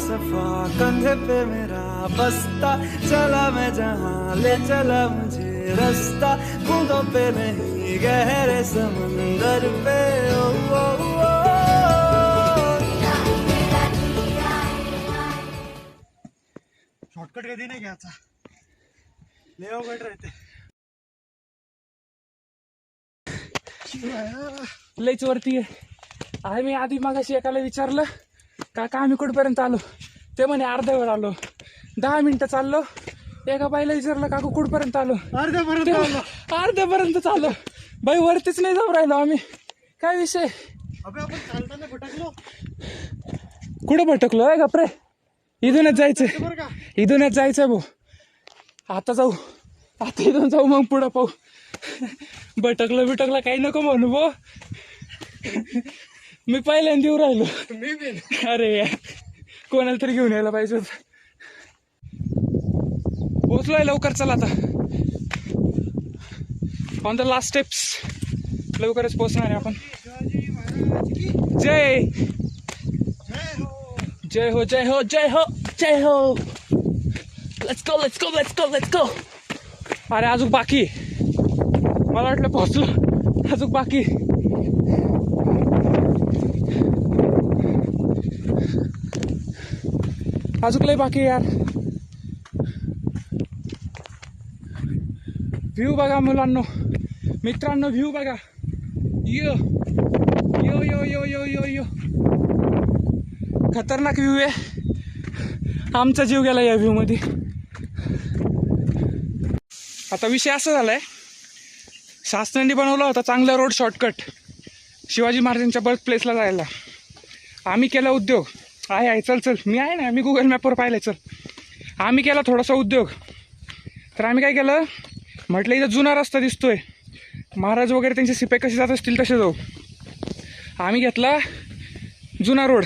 सफा कंधे पे मेरा बस्ता, चला मैं जहाँ ले चला मुझे रास्ता, बूंदों पे नहीं गहरे समंदर पे। ओ, ओ, ओ, शॉर्टकट कधी नाही घ्यायचा, लय अवघड राहते। लयच वरती आहे। मी आधी मागाशी एकाला विचारलं काका आम्ही कुठपर्यंत आलो, ते म्हणे अर्ध्या वेळ आलो। 10 मिनिटं चाललो, एका बाईला विचारलं काकू कुठपर्यंत आलो, अर्ध्यापर्यंत चाललो। बाई वरतीच नाही जाऊ राहिलो आम्ही, काय विषय? अबे आपण चालताना भटकलो। कुठं भटकलो आहे गप्रे? इथूनच जायचंय, इथूनच जायचंय भाऊ। आता जाऊ, आता इथून जाऊ मग पुढं पाहू। भटकलं काही नको म्हणू भाऊ, मी पहिल्यांदा येऊ राहिलो। अरे यार, कोणाला तरी घेऊन यायला पाहिजे होतं। पोचलोय लवकर, चला आता ऑन द लास्ट स्टेप्स, लवकरच पोचणार आहे आपण। जय जय हो जय हो जय हो जय हो। Let's go let's go let's go let's go. अरे अजून बाकी, मला वाटलं पोहोचलो, अजून बाकी। अजून लय बाकी यार। व्ह्यू बघा मुलांनो, मित्रांनो, व्ह्यू बघा। यो यो यो यो यो यो यो, खतरनाक व्ह्यू आहे। आमचा जीव गेला या व्ह्यू मध्ये। आता विषय असा झालाय, शासनाने बनवला होता चांगला रोड शॉर्टकट शिवाजी महाराजांच्या बर्थ प्लेसला जायला। आम्ही केला उद्योग, आहे चल चल, मी आहे ना, मी गुगल मॅपवर पाहिलं, चल। आम्ही केला थोडासा उद्योग, तर आम्ही काय केलं, म्हटलं इथं जुना रस्ता दिसतोय, महाराज वगैरे त्यांचे शिपाई कसे जात असतील तसे जाऊ। आम्ही घेतला जुना रोड,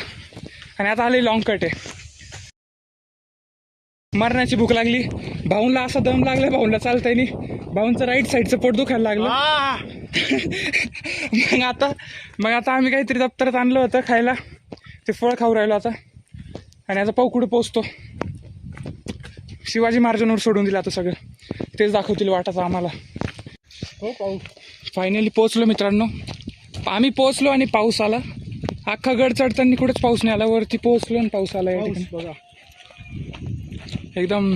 आणि आता आले लॉंग कट आहे। मरणाची भूक लागली, भाऊंला असा दम लागला, भाऊंला चालतंय नाही, भाऊंचं राईट साईडचं पोट दुखायला लागलं। मग आता आम्ही काहीतरी दप्तरात आणलं होतं खायला, ते फळ खाऊ राहिलो आता। आणि आता पाहू कुठं पोचतो। शिवाजी महाराजांवर सोडून दिलं आता सगळं, तेच दाखवतील वाटाचं आम्हाला। हो पाहू, फायनली पोचलो मित्रांनो। आम्ही पोचलो आणि पाऊस आला। अख्खा गड चढताना कुठेच पाऊस नाही आला, वरती पोहोचलो आणि पाऊस आला। या ठिकाणी बघा, एकदम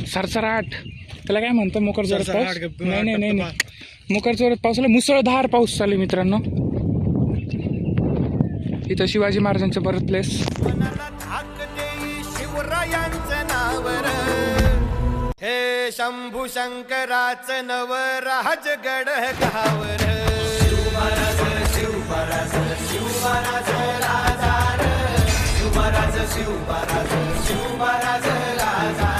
सरसराट, त्याला काय म्हणतो, मोकर जोरात पाऊस? नाही नाही नाही नाही, मोकर जोरात पाऊस आला, मुसळधार पाऊस चालू मित्रांनो। इथं शिवाजी महाराजांचं बर्थ प्लेस। शिवरायांचं नावर हे शंभू शंकराचं नव राजगड गावर। शिवमहाराज शिवमहाराज शिवमहाराज राजा, शिवमहाराज शिवमहाराज शिवमहाराज राजा।